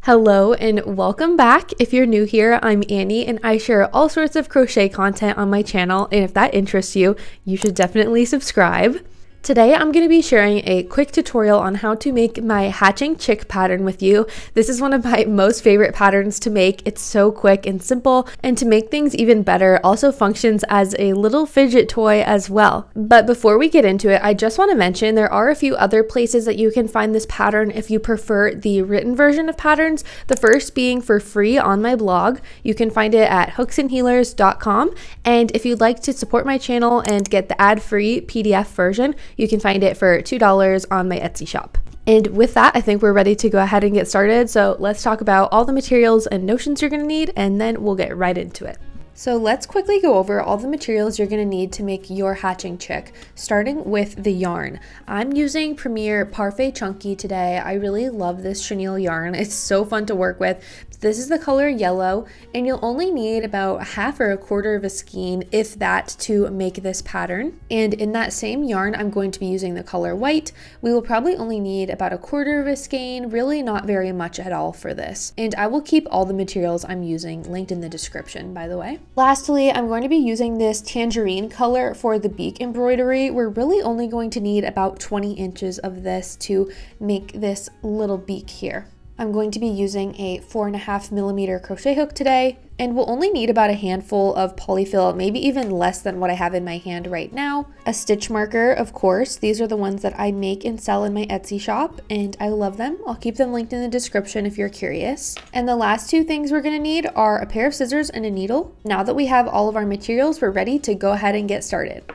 Hello and welcome back. If you're new here, I'm Annie and I share all sorts of crochet content on my channel, and if that interests you, you should definitely subscribe. Today I'm going to be sharing a quick tutorial on how to make my Hatching Chick pattern with you. This is one of my most favorite patterns to make. It's so quick and simple, and to make things even better, also functions as a little fidget toy as well. But before we get into it, I just want to mention there are a few other places that you can find this pattern if you prefer the written version of patterns. The first being for free on my blog. You can find it at hooksandhealers.com, and if you'd like to support my channel and get the ad-free PDF version, you can find it for $2 on my Etsy shop. And with that, I think we're ready to go ahead and get started. So let's talk about all the materials and notions you're going to need, and then we'll get right into it. So let's quickly go over all the materials you're going to need to make your Hatching Chick, starting with the yarn. I'm using Premier Parfait Chunky today. I really love this chenille yarn. It's so fun to work with. This is the color yellow, and you'll only need about half or a quarter of a skein, if that, to make this pattern. And in that same yarn, I'm going to be using the color white. We will probably only need about a quarter of a skein, really not very much at all for this. And I will keep all the materials I'm using linked in the description, by the way. Lastly, I'm going to be using this tangerine color for the beak embroidery. We're really only going to need about 20 inches of this to make this little beak here. I'm going to be using a 4.5mm crochet hook today, and we'll only need about a handful of polyfill, maybe even less than what I have in my hand right now. A stitch marker, of course. These are the ones that I make and sell in my Etsy shop, and I love them. I'll keep them linked in the description if you're curious. And the last two things we're gonna need are a pair of scissors and a needle. Now that we have all of our materials, we're ready to go ahead and get started.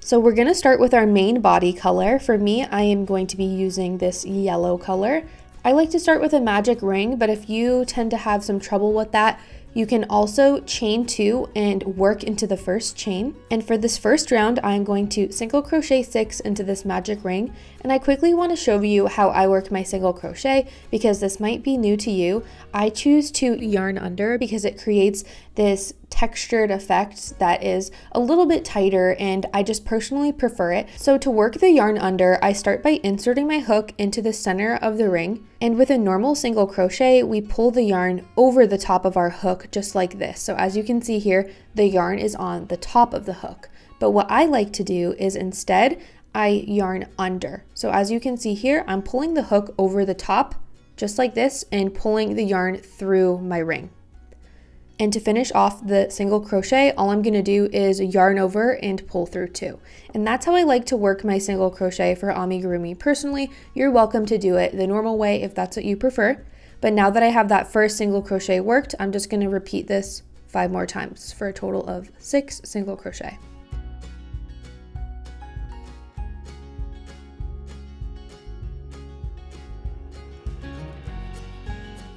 So we're gonna start with our main body color. For me, I am going to be using this yellow color. I like to start with a magic ring, but if you tend to have some trouble with that, you can also chain 2 and work into the first chain. And for this first round, I'm going to single crochet 6 into this magic ring. And I quickly want to show you how I work my single crochet because this might be new to you. I choose to yarn under because it creates this textured effect that is a little bit tighter, and I just personally prefer it. So to work the yarn under, I start by inserting my hook into the center of the ring, and with a normal single crochet, we pull the yarn over the top of our hook just like this. So as you can see here, the yarn is on the top of the hook. But what I like to do is instead, I yarn under. So as you can see here, I'm pulling the hook over the top just like this and pulling the yarn through my ring. And to finish off the single crochet, all I'm gonna do is yarn over and pull through 2. And that's how I like to work my single crochet for amigurumi. Personally, you're welcome to do it the normal way if that's what you prefer. But now that I have that first single crochet worked, I'm just gonna repeat this 5 more times for a total of 6 single crochet.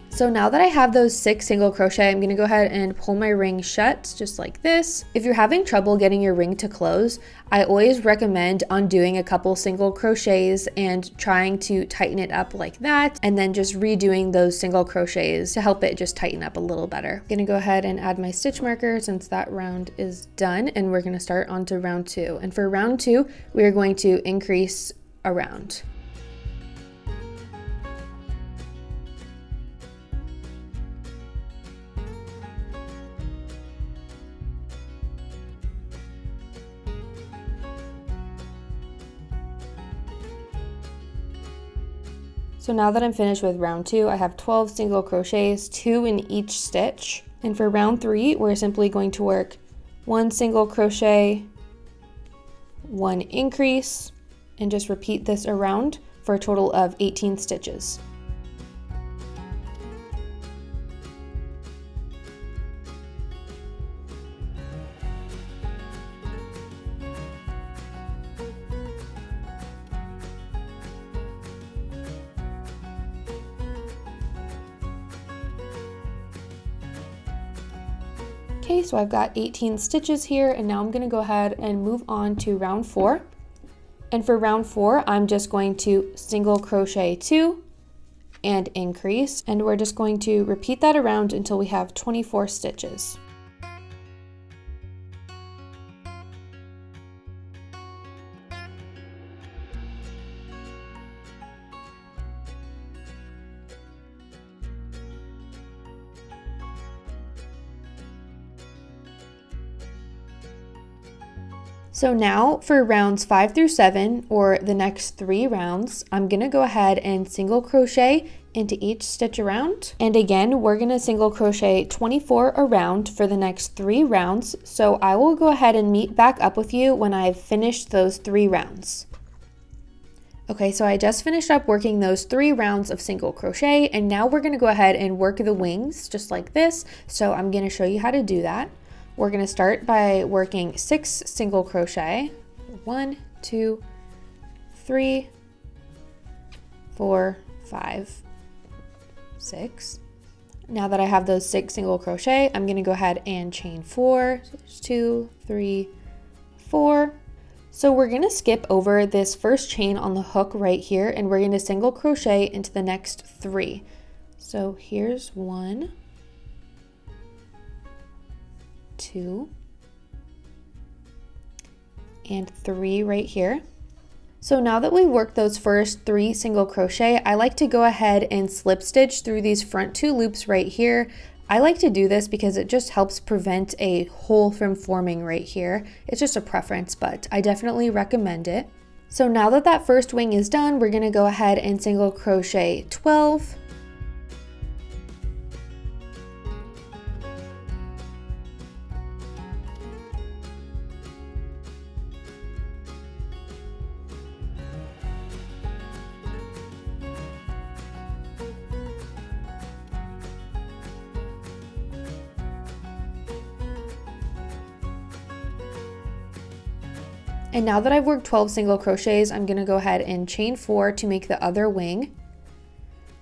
So now that I have those 6 single crochet, I'm gonna go ahead and pull my ring shut just like this. If you're having trouble getting your ring to close, I always recommend undoing a couple single crochets and trying to tighten it up like that, and then just redoing those single crochets to help it just tighten up a little better. I'm gonna go ahead and add my stitch marker since that round is done, and we're gonna start onto round 2. And for round 2, we are going to increase a round. So now that I'm finished with round 2, I have 12 single crochets, 2 in each stitch. And for round 3, we're simply going to work 1 single crochet, 1 increase, and just repeat this around for a total of 18 stitches. Okay, so I've got 18 stitches here, and now I'm going to go ahead and move on to round 4. And for round 4, I'm just going to single crochet 2 and increase, and we're just going to repeat that around until we have 24 stitches. So now for rounds 5 through 7, or the next 3 rounds, I'm gonna go ahead and single crochet into each stitch around. And again, we're gonna single crochet 24 around for the next 3 rounds. So I will go ahead and meet back up with you when I've finished those 3 rounds. Okay, so I just finished up working those 3 rounds of single crochet, and now we're gonna go ahead and work the wings just like this. So I'm gonna show you how to do that. We're gonna start by working 6 single crochet. 1, 2, 3, 4, 5, 6. Now that I have those 6 single crochet, I'm gonna go ahead and chain 4. So there's 2, 3, 4. So we're gonna skip over this first chain on the hook right here, and we're gonna single crochet into the next 3. So here's 1, 2, and 3 right here. So now that we've worked those first 3 single crochet, I like to go ahead and slip stitch through these front 2 loops right here. I like to do this because it just helps prevent a hole from forming right here. It's just a preference, but I definitely recommend it. So now that that first wing is done, we're gonna go ahead and single crochet 12. And now that I've worked 12 single crochets, I'm gonna go ahead and chain 4 to make the other wing.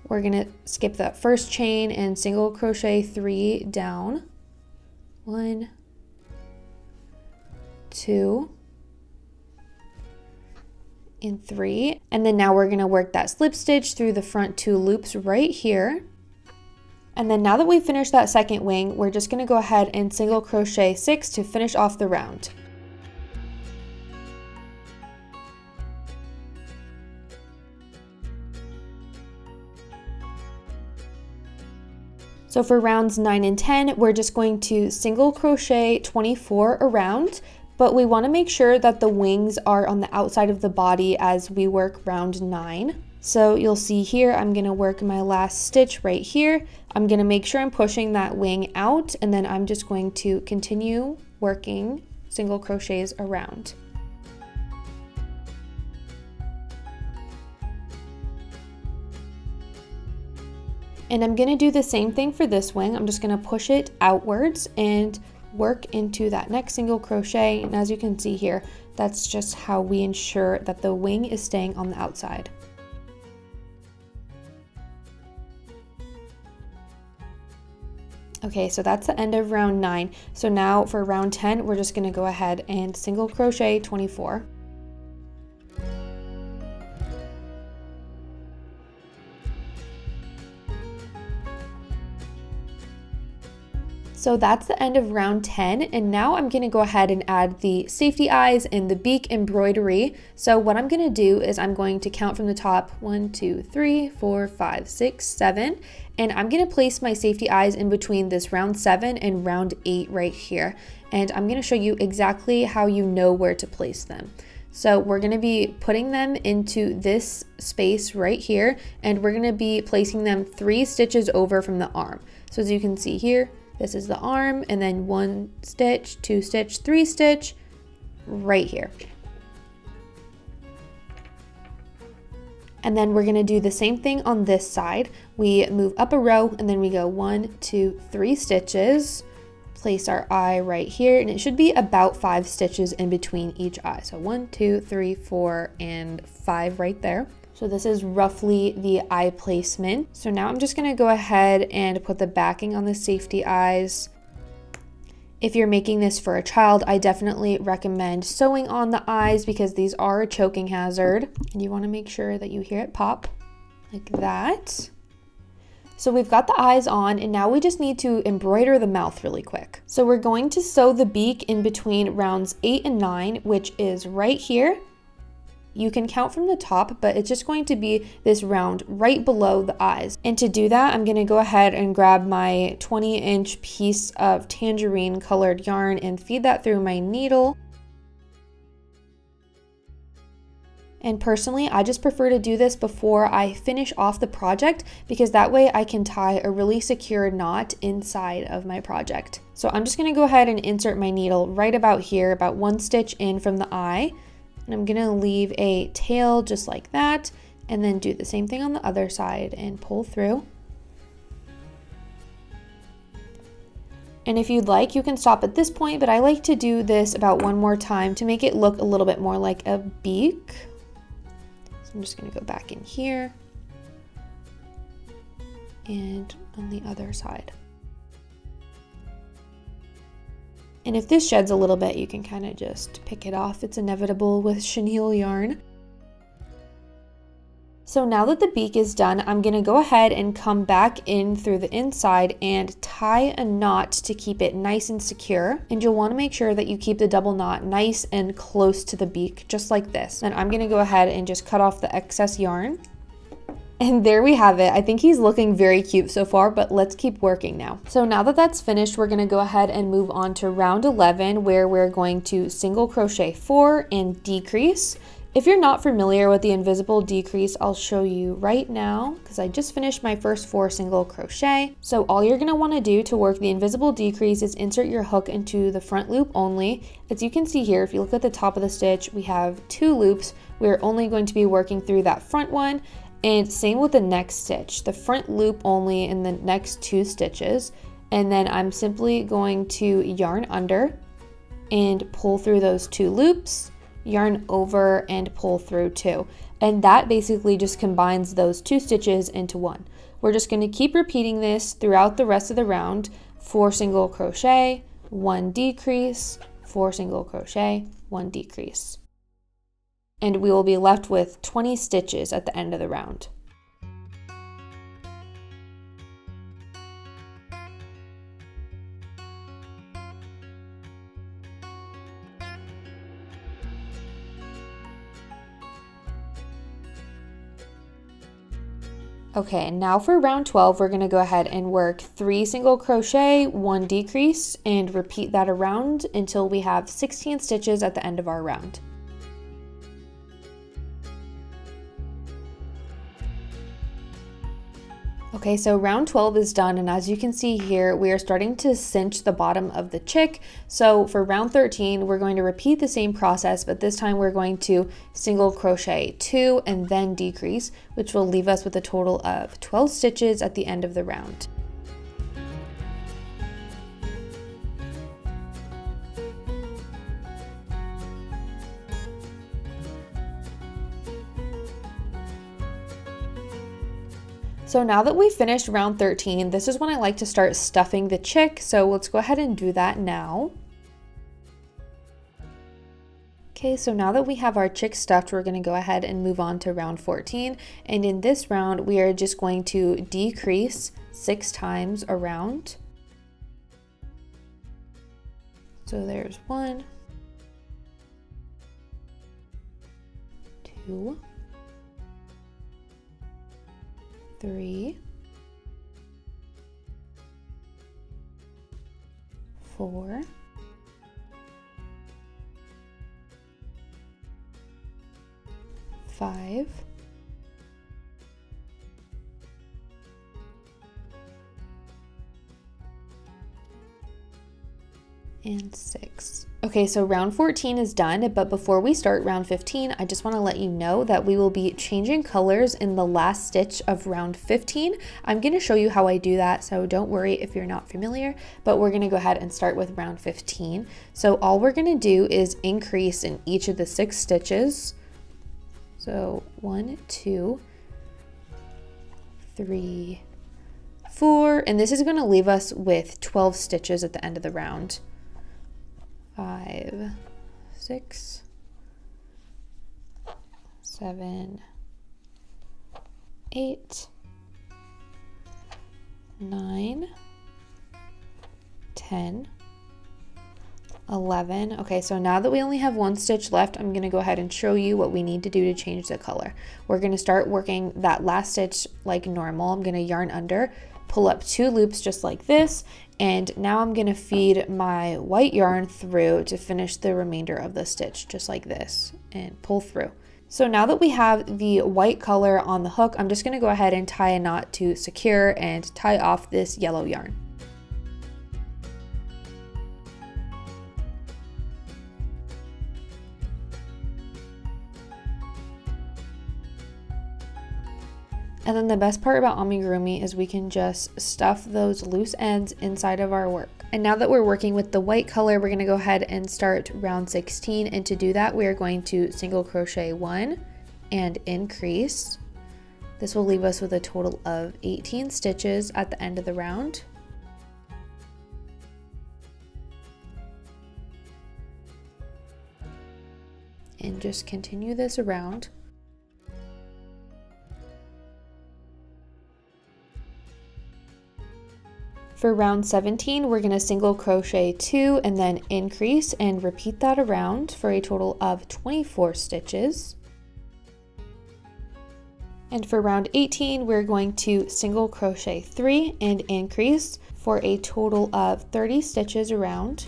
We're gonna skip that first chain and single crochet 3 down. 1, 2, and 3. And then now we're gonna work that slip stitch through the front 2 loops right here. And then now that we've finished that second wing, we're just gonna go ahead and single crochet 6 to finish off the round. So for rounds 9 and 10, we're just going to single crochet 24 around, but we want to make sure that the wings are on the outside of the body as we work round 9. So you'll see here, I'm going to work my last stitch right here. I'm going to make sure I'm pushing that wing out, and then I'm just going to continue working single crochets around. And I'm gonna do the same thing for this wing. I'm just gonna push it outwards and work into that next single crochet. And as you can see here, that's just how we ensure that the wing is staying on the outside. Okay, so that's the end of round 9. So now for round 10, we're just gonna go ahead and single crochet 24. So that's the end of round 10, and now I'm gonna go ahead and add the safety eyes and the beak embroidery. So what I'm gonna do is I'm going to count from the top, 1, 2, 3, 4, 5, 6, 7, and I'm gonna place my safety eyes in between this round 7 and round 8 right here. And I'm gonna show you exactly how you know where to place them. So we're gonna be putting them into this space right here, and we're gonna be placing them 3 stitches over from the arm. So as you can see here, this is the arm, and then 1 stitch, 2 stitch, 3 stitch right here. And then we're gonna do the same thing on this side. We move up a row, and then we go 1, 2, 3 stitches, place our eye right here, and it should be about 5 stitches in between each eye. So 1, 2, 3, 4, and 5 right there. So this is roughly the eye placement. So now I'm just gonna go ahead and put the backing on the safety eyes. If you're making this for a child, I definitely recommend sewing on the eyes because these are a choking hazard. And you wanna make sure that you hear it pop like that. So we've got the eyes on, and now we just need to embroider the mouth really quick. So we're going to sew the beak in between rounds 8 and 9, which is right here. You can count from the top, but it's just going to be this round right below the eyes. And to do that, I'm gonna go ahead and grab my 20-inch piece of tangerine colored yarn and feed that through my needle. And personally, I just prefer to do this before I finish off the project because that way I can tie a really secure knot inside of my project. So I'm just gonna go ahead and insert my needle right about here, about 1 stitch in from the eye. And I'm gonna leave a tail just like that, and then do the same thing on the other side and pull through. And if you'd like, you can stop at this point, but I like to do this about 1 more time to make it look a little bit more like a beak. So I'm just gonna go back in here and on the other side. And if this sheds a little bit, you can kind of just pick it off. It's inevitable with chenille yarn. So now that the beak is done, I'm gonna go ahead and come back in through the inside and tie a knot to keep it nice and secure. And you'll wanna make sure that you keep the double knot nice and close to the beak, just like this. And I'm gonna go ahead and just cut off the excess yarn. And there we have it. I think he's looking very cute so far, but let's keep working now. So now that that's finished, we're gonna go ahead and move on to round 11, where we're going to single crochet 4 and decrease. If you're not familiar with the invisible decrease, I'll show you right now because I just finished my first 4 single crochet. So all you're gonna wanna do to work the invisible decrease is insert your hook into the front loop only. As you can see here, if you look at the top of the stitch, we have 2 loops. We're only going to be working through that front one, and same with the next stitch, the front loop only in the next 2 stitches. And then I'm simply going to yarn under and pull through those 2 loops, yarn over and pull through 2, and that basically just combines those 2 stitches into 1. We're just going to keep repeating this throughout the rest of the round. 4 single crochet, 1 decrease, 4 single crochet, 1 decrease, and we will be left with 20 stitches at the end of the round. Okay, now for round 12, we're gonna go ahead and work 3 single crochet, 1 decrease, and repeat that around until we have 16 stitches at the end of our round. Okay, so round 12 is done, and as you can see here, we are starting to cinch the bottom of the chick. So for round 13, we're going to repeat the same process, but this time we're going to single crochet 2 and then decrease, which will leave us with a total of 12 stitches at the end of the round. So now that we've finished round 13, this is when I like to start stuffing the chick. So let's go ahead and do that now. Okay, so now that we have our chick stuffed, we're going to go ahead and move on to round 14. And in this round, we are just going to decrease 6 times around. So there's 1, 2, 3, 4, 5, and 6. Okay, so round 14 is done, but before we start round 15, I just want to let you know that we will be changing colors in the last stitch of round 15. I'm going to show you how I do that, so don't worry if you're not familiar, but we're going to go ahead and start with round 15. So all we're going to do is increase in each of the 6 stitches. So 1, 2, 3, 4, and this is going to leave us with 12 stitches at the end of the round. 5, 6, 7, 8, 9, 10, 11. Okay, so now that we only have 1 stitch left, I'm going to go ahead and show you what we need to do to change the color. We're going to start working that last stitch like normal. I'm going to yarn under, pull up 2 loops just like this, and now I'm going to feed my white yarn through to finish the remainder of the stitch just like this and pull through. So now that we have the white color on the hook, I'm just going to go ahead and tie a knot to secure and tie off this yellow yarn. And then the best part about amigurumi is we can just stuff those loose ends inside of our work. And now that we're working with the white color, we're going to go ahead and start round 16. And to do that, we are going to single crochet 1 and increase. This will leave us with a total of 18 stitches at the end of the round. And just continue this around. For round 17, we're going to single crochet 2 and then increase and repeat that around for a total of 24 stitches. And for round 18, we're going to single crochet 3 and increase for a total of 30 stitches around.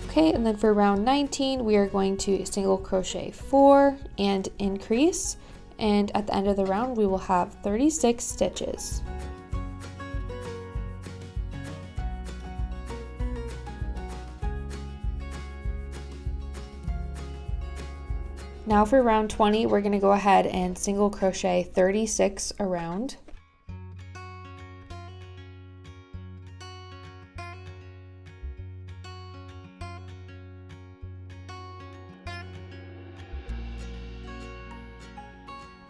Okay, and then for round 19, we are going to single crochet 4 and increase, and at the end of the round, we will have 36 stitches. Now for round 20, we're going to go ahead and single crochet 36 around.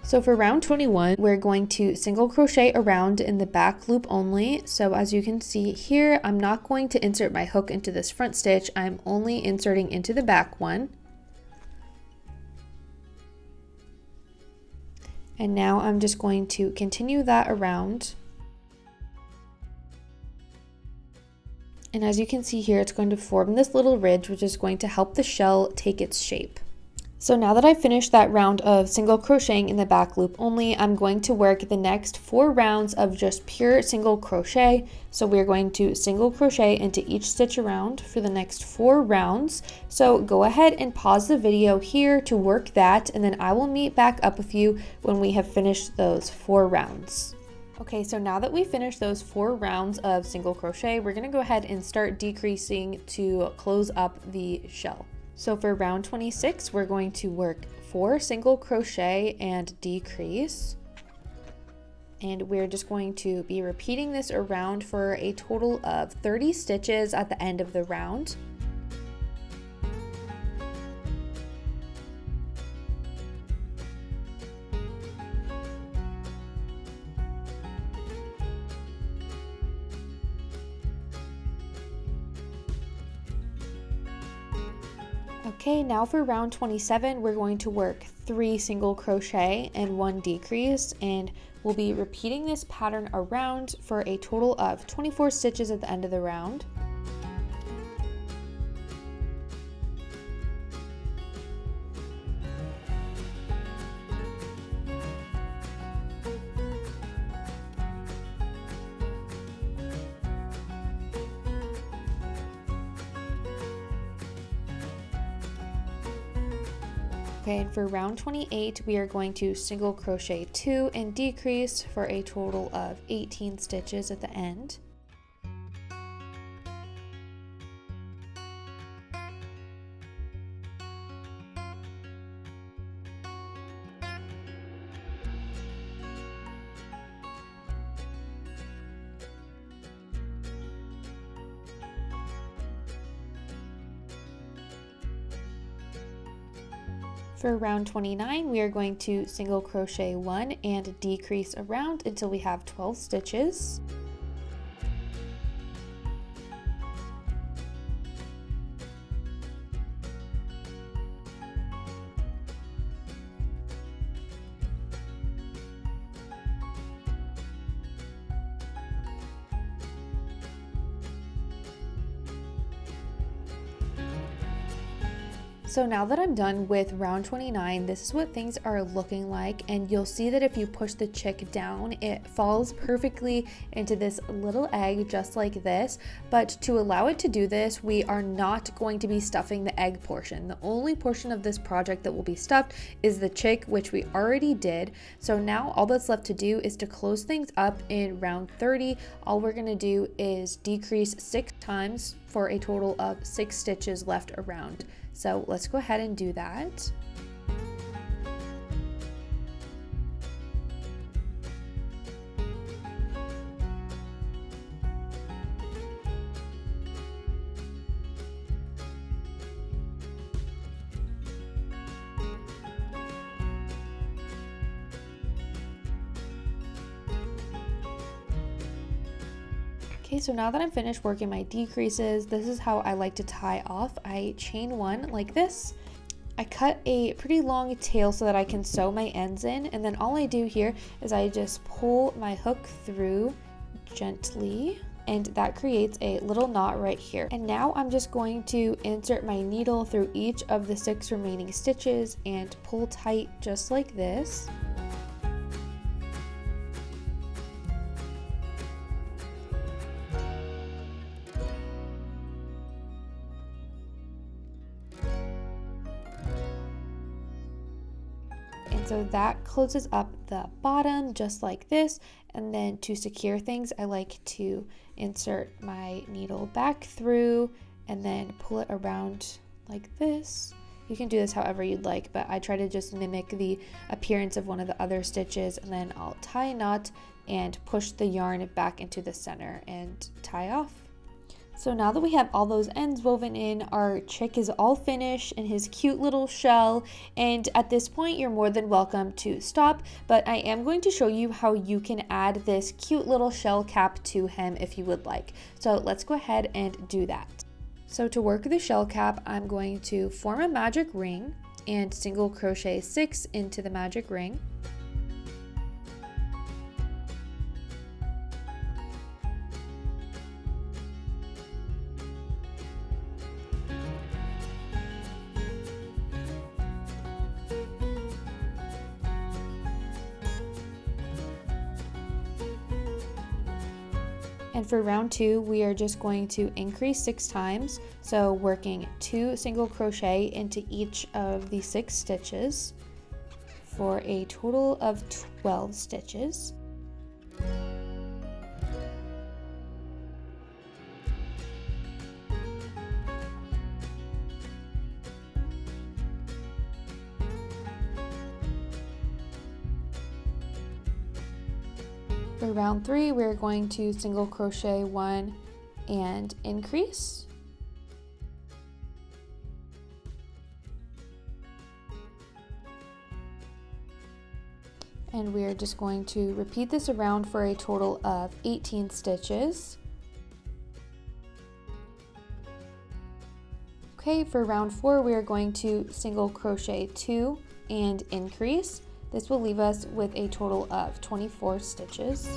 So for round 21, we're going to single crochet around in the back loop only. So as you can see here, I'm not going to insert my hook into this front stitch. I'm only inserting into the back one. And now I'm just going to continue that around. And as you can see here, it's going to form this little ridge, which is going to help the shell take its shape. So now that I've finished that round of single crocheting in the back loop only, I'm going to work the next 4 rounds of just pure single crochet. So we're going to single crochet into each stitch around for the next 4 rounds. So go ahead and pause the video here to work that, and then I will meet back up with you when we have finished those 4 rounds. Okay, so now that we finished those 4 rounds of single crochet, we're gonna go ahead and start decreasing to close up the shell. So for round 26, we're going to work 4 single crochet and decrease. And we're just going to be repeating this around for a total of 30 stitches at the end of the round. Okay, now for round 27, we're going to work 3 single crochet and 1 decrease, and we'll be repeating this pattern around for a total of 24 stitches at the end of the round. Okay, and for round 28, we are going to single crochet 2 and decrease for a total of 18 stitches at the end. For round 29, we are going to single crochet 1 and decrease around until we have 12 stitches. So now that I'm done with round 29, this is what things are looking like, and you'll see that if you push the chick down, it falls perfectly into this little egg just like this. But to allow it to do this, we are not going to be stuffing the egg portion. The only portion of this project that will be stuffed is the chick, which we already did. So now all that's left to do is to close things up in round 30. All we're gonna do is decrease 6 times for a total of 6 stitches left around. So let's go ahead and do that. Okay, so now that I'm finished working my decreases, this is how I like to tie off. I chain one like this. I cut a pretty long tail so that I can sew my ends in, and then all I do here is I just pull my hook through gently, and that creates a little knot right here. And now I'm just going to insert my needle through each of the 6 remaining stitches and pull tight just like this. So that closes up the bottom just like this. And then to secure things, I like to insert my needle back through and then pull it around like this. You can do this however you'd like, but I try to just mimic the appearance of one of the other stitches, and then I'll tie a knot and push the yarn back into the center and tie off. So now that we have all those ends woven in, our chick is all finished in his cute little shell, and at this point you're more than welcome to stop, but I am going to show you how you can add this cute little shell cap to him if you would like. So let's go ahead and do that. So to work the shell cap, I'm going to form a magic ring and single crochet 6 into the magic ring. And for round 2, we are just going to increase 6 times, so working 2 single crochet into each of the 6 stitches for a total of 12 stitches. For round 3, we're going to single crochet 1 and increase. And we're just going to repeat this around for a total of 18 stitches. Okay, for round 4, we are going to single crochet 2 and increase. This will leave us with a total of 24 stitches.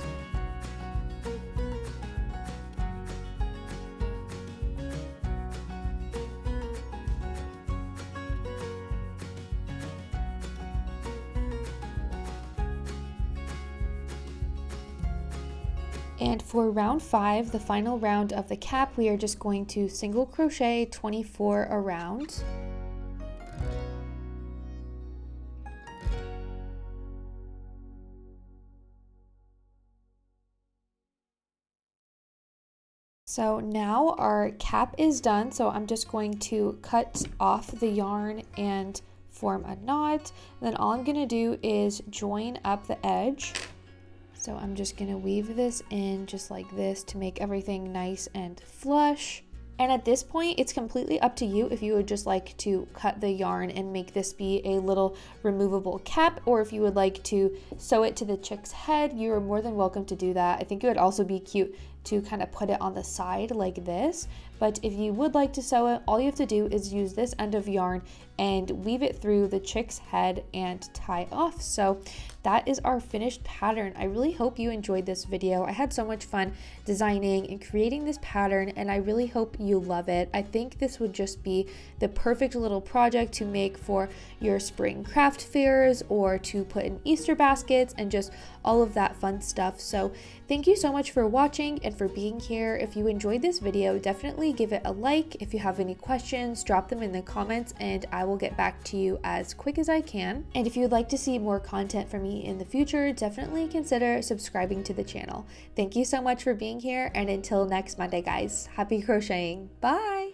And for round 5, the final round of the cap, we are just going to single crochet 24 around. So now our cap is done, so I'm just going to cut off the yarn and form a knot. Then all I'm going to do is join up the edge. So I'm just going to weave this in just like this to make everything nice and flush. And at this point, it's completely up to you if you would just like to cut the yarn and make this be a little removable cap, or if you would like to sew it to the chick's head, you are more than welcome to do that. I think it would also be cute to kind of put it on the side like this. But if you would like to sew it, all you have to do is use this end of yarn and weave it through the chick's head and tie off. So that is our finished pattern. I really hope you enjoyed this video. I had so much fun designing and creating this pattern, and I really hope you love it. I think this would just be the perfect little project to make for your spring craft fairs or to put in Easter baskets and just all of that fun stuff. So thank you so much for watching and for being here. If you enjoyed this video, definitely give it a like. If you have any questions, drop them in the comments and I will get back to you as quick as I can. And if you would like to see more content from me in the future, definitely consider subscribing to the channel. Thank you so much for being here, and until next Monday, guys, happy crocheting. Bye!